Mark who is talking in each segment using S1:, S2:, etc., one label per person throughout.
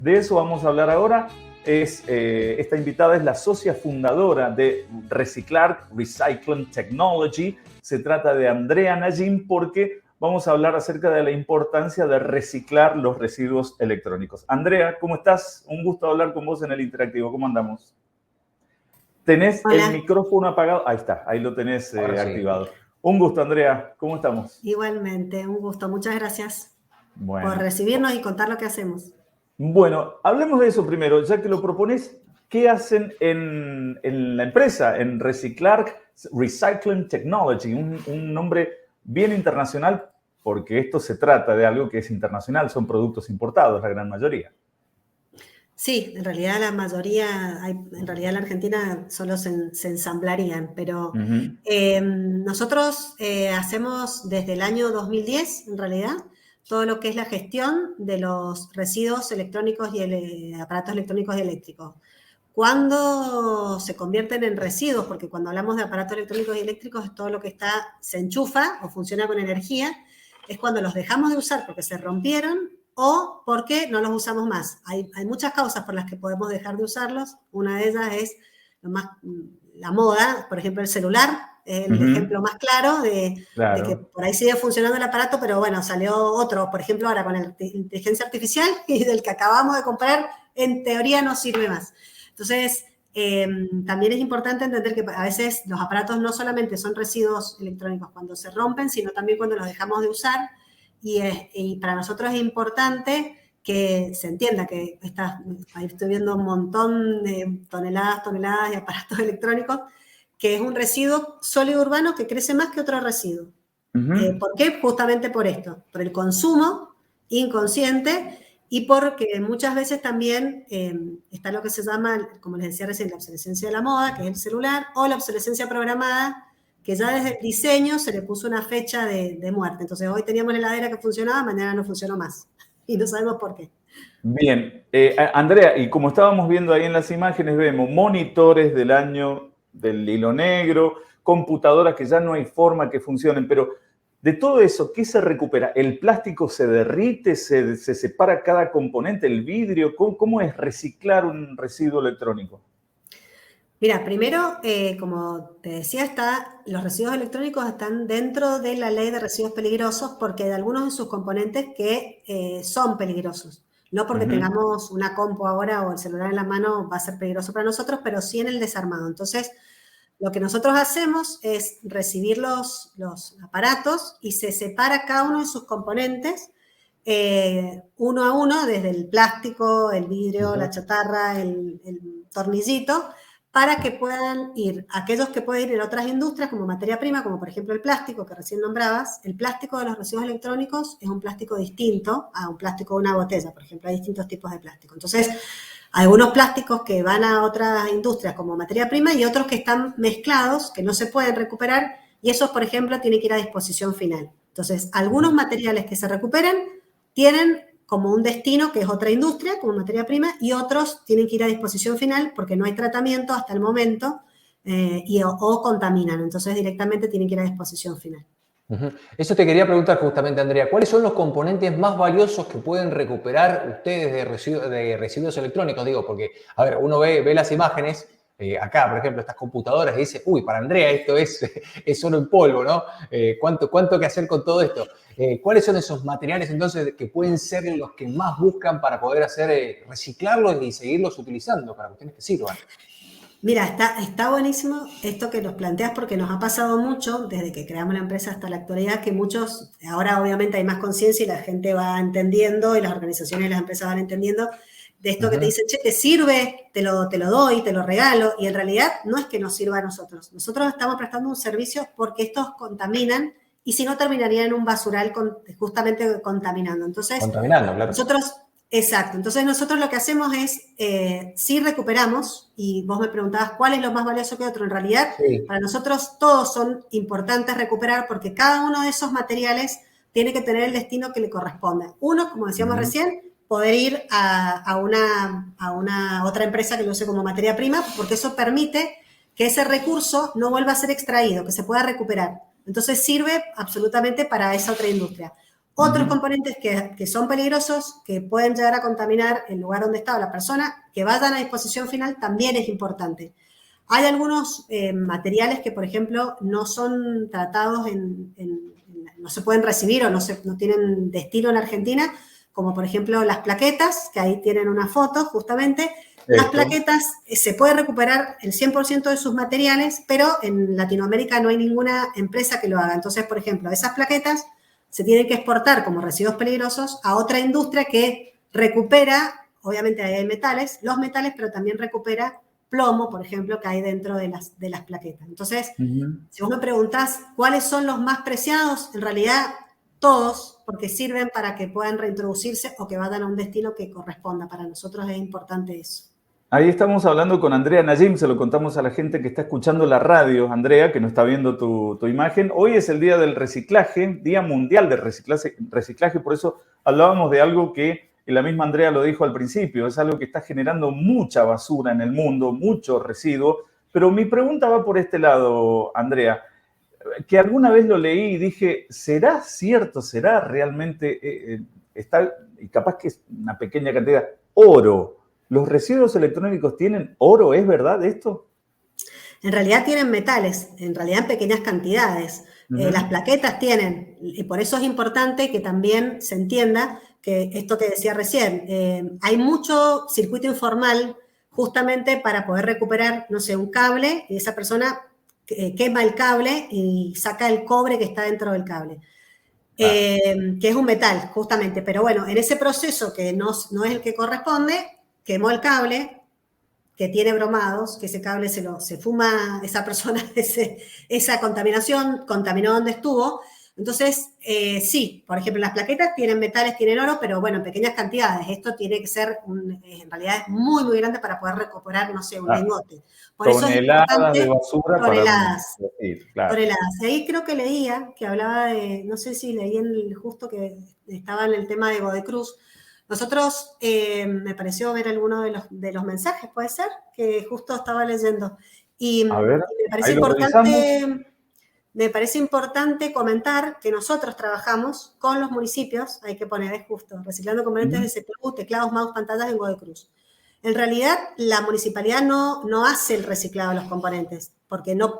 S1: De eso vamos a hablar ahora. Esta invitada es la socia fundadora de Reciclar Recycling Technology. Se trata de Andrea Najim porque vamos a hablar acerca de la importancia de reciclar los residuos electrónicos. Andrea, ¿cómo estás? Un gusto hablar con vos en el Interactivo. ¿Cómo andamos? ¿Tenés el micrófono apagado? Ahí está, ahí lo tenés activado. Sí. Un gusto, Andrea. ¿Cómo estamos?
S2: Igualmente, un gusto. Muchas gracias por recibirnos y contar lo que hacemos.
S1: Bueno, hablemos de eso primero. Ya que lo propones, ¿qué hacen en la empresa? En Reciclar Recycling Technology, un nombre bien internacional, porque esto se trata de algo que es internacional, son productos importados, la gran mayoría.
S2: Sí, en realidad la mayoría, en realidad en la Argentina solo se ensamblarían, pero nosotros hacemos desde el año 2010, en realidad, todo lo que es la gestión de los residuos electrónicos y aparatos electrónicos y eléctricos. Cuando se convierten en residuos, porque cuando hablamos de aparatos electrónicos y eléctricos es todo lo que se enchufa o funciona con energía, es cuando los dejamos de usar porque se rompieron o porque no los usamos más. Hay muchas causas por las que podemos dejar de usarlos. Una de ellas es la moda, por ejemplo, el celular. Es el ejemplo más claro de que por ahí sigue funcionando el aparato, pero bueno, salió otro, por ejemplo, ahora con la inteligencia artificial y del que acabamos de comprar, en teoría no sirve más. Entonces, también es importante entender que a veces los aparatos no solamente son residuos electrónicos cuando se rompen, sino también cuando los dejamos de usar. Y para nosotros es importante que se entienda que ahí estoy viendo un montón de toneladas de aparatos electrónicos, que es un residuo sólido urbano que crece más que otro residuo. ¿Por qué? Justamente por esto, por el consumo inconsciente y porque muchas veces también está lo que se llama, como les decía recién, la obsolescencia de la moda, que es el celular, o la obsolescencia programada, que ya desde el diseño se le puso una fecha de muerte. Entonces, hoy teníamos la heladera que funcionaba, mañana no funcionó más. Y no sabemos por qué.
S1: Bien. Andrea, y como estábamos viendo ahí en las imágenes, vemos monitores del año del hilo negro, computadoras que ya no hay forma que funcionen, pero de todo eso, ¿qué se recupera? ¿El plástico se derrite? ¿Se separa cada componente? ¿El vidrio? ¿Cómo es reciclar un residuo electrónico?
S2: Mira, primero, como te decía, los residuos electrónicos están dentro de la ley de residuos peligrosos porque hay algunos de sus componentes que son peligrosos. No porque tengamos una compu ahora o el celular en la mano va a ser peligroso para nosotros, pero sí en el desarmado. Entonces, lo que nosotros hacemos es recibir los aparatos y se separa cada uno de sus componentes uno a uno, desde el plástico, el vidrio, la chatarra, el tornillito, para que puedan ir, aquellos que pueden ir en otras industrias como materia prima, como por ejemplo el plástico que recién nombrabas. El plástico de los residuos electrónicos es un plástico distinto a un plástico de una botella, por ejemplo, hay distintos tipos de plástico. Entonces, hay algunos plásticos que van a otras industrias como materia prima y otros que están mezclados, que no se pueden recuperar, y esos, por ejemplo, tienen que ir a disposición final. Entonces, algunos materiales que se recuperan tienen como un destino que es otra industria, como materia prima, y otros tienen que ir a disposición final porque no hay tratamiento hasta el momento o contaminan. Entonces, directamente tienen que ir a disposición final.
S3: Eso te quería preguntar justamente, Andrea. ¿Cuáles son los componentes más valiosos que pueden recuperar ustedes de residuos electrónicos? Digo, porque, a ver, uno ve las imágenes, acá, por ejemplo, estas computadoras, y dice, uy, para Andrea esto es oro en polvo, ¿no? ¿Cuánto que hacer con todo esto? ¿Cuáles son esos materiales, entonces, que pueden ser los que más buscan para poder reciclarlos y seguirlos utilizando para cuestiones que sirvan?
S2: Mira, está buenísimo esto que nos planteas porque nos ha pasado mucho desde que creamos la empresa hasta la actualidad que muchos, ahora obviamente hay más conciencia y la gente va entendiendo y las organizaciones y las empresas van entendiendo de esto que te dicen, che, ¿te sirve? Te lo doy, te lo regalo, y en realidad no es que nos sirva a nosotros. Nosotros estamos prestando un servicio porque estos contaminan y si no terminarían en un basural justamente contaminando. Entonces,
S3: contaminando, claro.
S2: Exacto. Entonces, nosotros lo que hacemos es, sí recuperamos, y vos me preguntabas cuál es lo más valioso que otro. En realidad, para nosotros todos son importantes recuperar porque cada uno de esos materiales tiene que tener el destino que le corresponde. Uno, como decíamos recién, poder ir a una otra empresa que lo use como materia prima, porque eso permite que ese recurso no vuelva a ser extraído, que se pueda recuperar. Entonces, sirve absolutamente para esa otra industria. Otros componentes que son peligrosos, que pueden llegar a contaminar el lugar donde está la persona, que vayan a disposición final, también es importante. Hay algunos materiales que, por ejemplo, no son tratados no se pueden recibir o no tienen destino en Argentina, como por ejemplo las plaquetas, que ahí tienen una foto justamente. Las plaquetas se puede recuperar el 100% de sus materiales, pero en Latinoamérica no hay ninguna empresa que lo haga. Entonces, por ejemplo, esas plaquetas se tienen que exportar como residuos peligrosos a otra industria que recupera, obviamente ahí hay metales, los metales, pero también recupera plomo, por ejemplo, que hay dentro de las plaquetas. Entonces, si vos me preguntás cuáles son los más preciados, en realidad todos, porque sirven para que puedan reintroducirse o que vayan a un destino que corresponda. Para nosotros es importante eso.
S1: Ahí estamos hablando con Andrea Najim, se lo contamos a la gente que está escuchando la radio, Andrea, que no está viendo tu imagen. Hoy es el Día del Reciclaje, Día Mundial del Reciclaje, por eso hablábamos de algo que la misma Andrea lo dijo al principio, es algo que está generando mucha basura en el mundo, mucho residuo, pero mi pregunta va por este lado, Andrea, que alguna vez lo leí y dije, ¿será cierto, será realmente, está, y capaz que es una pequeña cantidad, oro? ¿Los residuos electrónicos tienen oro? ¿Es verdad esto?
S2: En realidad tienen metales, en realidad en pequeñas cantidades. Las plaquetas tienen, y por eso es importante que también se entienda que esto que decía recién, hay mucho circuito informal justamente para poder recuperar, no sé, un cable, y esa persona quema el cable y saca el cobre que está dentro del cable. Que es un metal, justamente. Pero bueno, en ese proceso que no es el que corresponde, quemó el cable, que tiene bromados, que ese cable se fuma esa persona, esa contaminación, contaminó donde estuvo. Entonces, sí, por ejemplo, las plaquetas tienen metales, tienen oro, pero bueno, en pequeñas cantidades. Esto tiene que ser, en realidad es muy, muy grande para poder recuperar, no sé, un lingote. Por eso es importante,
S1: de basura
S2: toneladas.
S1: Para decir, claro.
S2: Toneladas. Y ahí creo que leía, que hablaba de, no sé si leí justo que estaba en el tema de Godecruz. Nosotros, me pareció ver alguno de los mensajes, puede ser, que justo estaba leyendo. Y
S1: a ver,
S2: me parece importante comentar que nosotros trabajamos con los municipios, hay que poner, es justo, reciclando componentes de CPU, teclados, mouse, pantallas en Godecruz. En realidad, la municipalidad no hace el reciclado de los componentes, porque no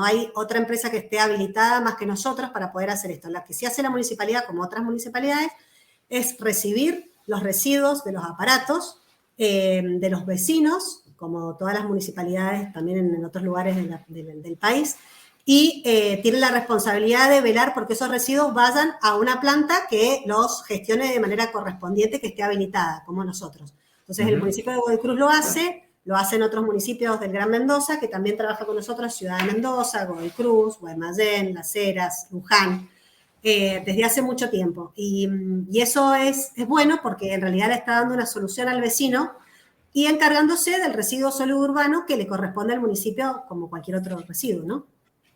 S2: hay otra empresa que esté habilitada más que nosotros para poder hacer esto. La que sí hace la municipalidad, como otras municipalidades, es recibir los residuos de los aparatos de los vecinos, como todas las municipalidades también en otros lugares del país, y tiene la responsabilidad de velar porque esos residuos vayan a una planta que los gestione de manera correspondiente, que esté habilitada, como nosotros. Entonces, el municipio de Godecruz lo hacen otros municipios del Gran Mendoza, que también trabaja con nosotros, Ciudad de Mendoza, Godecruz, Guaymallén, Las Heras, Luján, desde hace mucho tiempo. Y eso es bueno porque en realidad le está dando una solución al vecino y encargándose del residuo sólido urbano que le corresponde al municipio como cualquier otro residuo, ¿no?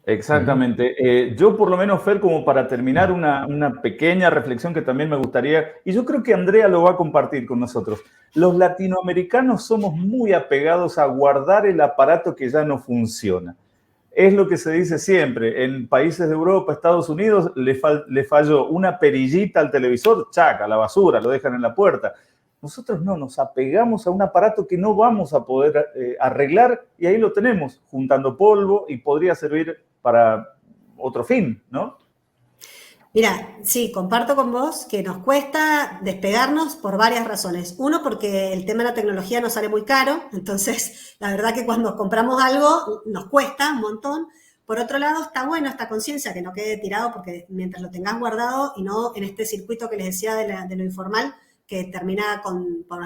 S1: Exactamente. Yo por lo menos, Fer, como para terminar, una pequeña reflexión que también me gustaría, y yo creo que Andrea lo va a compartir con nosotros. Los latinoamericanos somos muy apegados a guardar el aparato que ya no funciona. Es lo que se dice siempre. En países de Europa, Estados Unidos, le falló una perillita al televisor, chaca, a la basura, lo dejan en la puerta. Nosotros no, nos apegamos a un aparato que no vamos a poder arreglar y ahí lo tenemos, juntando polvo y podría servir para otro fin, ¿no?
S2: Mira, sí, comparto con vos que nos cuesta despegarnos por varias razones. Uno, porque el tema de la tecnología nos sale muy caro, entonces la verdad que cuando compramos algo nos cuesta un montón. Por otro lado, está bueno esta conciencia, que no quede tirado, porque mientras lo tengas guardado y no en este circuito que les decía de lo informal, que termina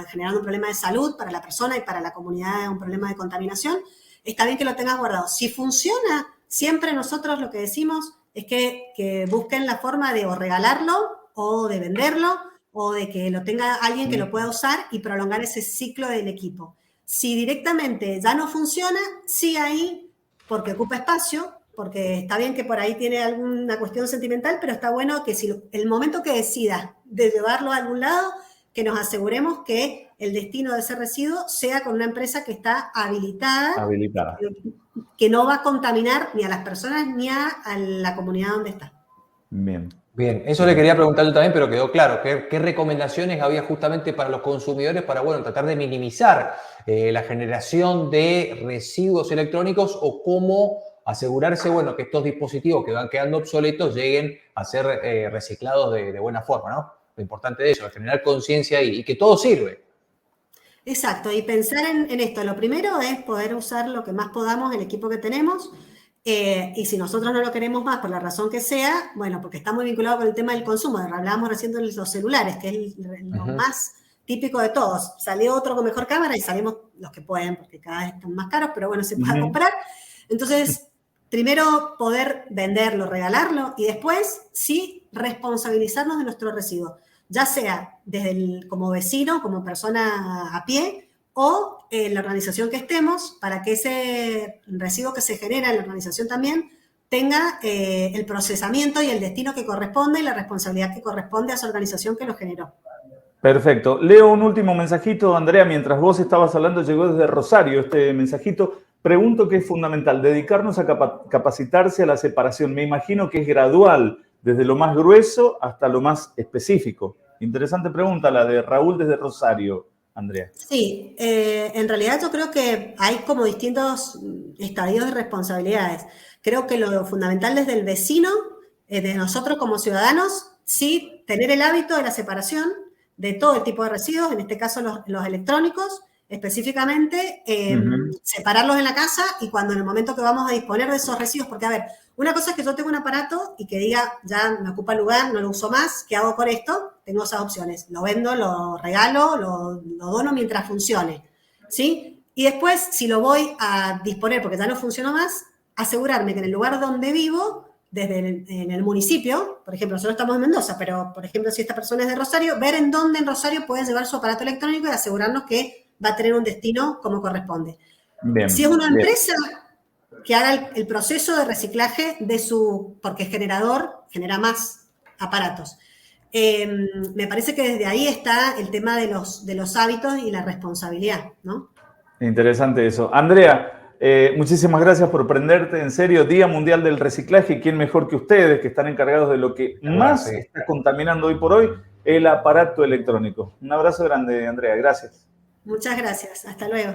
S2: generando un problema de salud para la persona y para la comunidad, un problema de contaminación, está bien que lo tengas guardado. Si funciona, siempre nosotros lo que decimos es que busquen la forma de o regalarlo o de venderlo o de que lo tenga alguien que lo pueda usar y prolongar ese ciclo del equipo. Si directamente ya no funciona, sí ahí, porque ocupa espacio, porque está bien que por ahí tiene alguna cuestión sentimental, pero está bueno que si el momento que decida de llevarlo a algún lado, que nos aseguremos que el destino de ese residuo sea con una empresa que está habilitada. Que no va a contaminar ni a las personas ni a la comunidad donde está.
S1: Bien.
S3: Bien, eso le quería preguntar yo también, pero quedó claro. ¿Qué recomendaciones había justamente para los consumidores para, bueno, tratar de minimizar la generación de residuos electrónicos o cómo asegurarse, bueno, que estos dispositivos que van quedando obsoletos lleguen a ser reciclados de buena forma, ¿no? Lo importante de eso, es generar conciencia y que todo sirve.
S2: Exacto, y pensar en esto. Lo primero es poder usar lo que más podamos el equipo que tenemos. Y si nosotros no lo queremos más por la razón que sea, bueno, porque está muy vinculado con el tema del consumo. Hablábamos recién de los celulares, que es lo más típico de todos. Salió otro con mejor cámara y salimos los que pueden, porque cada vez están más caros, pero bueno, se puede comprar. Entonces, primero poder venderlo, regalarlo y después sí responsabilizarnos de nuestro residuo, ya sea desde como vecino, como persona a pie, o en la organización que estemos, para que ese residuo que se genera en la organización también tenga el procesamiento y el destino que corresponde y la responsabilidad que corresponde a esa organización que lo generó.
S1: Perfecto. Leo un último mensajito, Andrea. Mientras vos estabas hablando, llegó desde Rosario este mensajito. Pregunto que es fundamental dedicarnos a capacitarse a la separación. Me imagino que es gradual, desde lo más grueso hasta lo más específico. Interesante pregunta la de Raúl desde Rosario. Andrea.
S2: Sí, en realidad yo creo que hay como distintos estadios de responsabilidades. Creo que lo fundamental desde el vecino, de nosotros como ciudadanos, sí tener el hábito de la separación de todo el tipo de residuos, en este caso los electrónicos, específicamente separarlos en la casa y cuando en el momento que vamos a disponer de esos residuos, porque a ver, una cosa es que yo tengo un aparato y que diga, ya me ocupa lugar, no lo uso más, ¿qué hago con esto? Tengo esas opciones, lo vendo, lo regalo, lo dono mientras funcione, ¿sí? Y después, si lo voy a disponer porque ya no funcionó más, asegurarme que en el lugar donde vivo, en el municipio, por ejemplo, nosotros estamos en Mendoza, pero por ejemplo, si esta persona es de Rosario, ver en dónde en Rosario puede llevar su aparato electrónico y asegurarnos que va a tener un destino como corresponde. Bien, si es una empresa, que haga el proceso de reciclaje porque es generador, genera más aparatos. Me parece que desde ahí está el tema de los hábitos y la responsabilidad, ¿no?
S1: Interesante eso. Andrea, muchísimas gracias por prenderte en serio. Día Mundial del Reciclaje. ¿Y quién mejor que ustedes, que están encargados de lo que más está contaminando hoy por hoy, el aparato electrónico? Un abrazo grande, Andrea. Gracias.
S2: Muchas gracias. Hasta luego.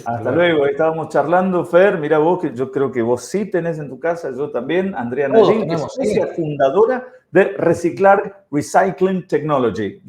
S1: Hasta luego. Estábamos charlando, Fer. Mira vos, que yo creo que vos sí tenés en tu casa, yo también. Andrea Najim, que es socia fundadora de Reciclar Recycling Technology.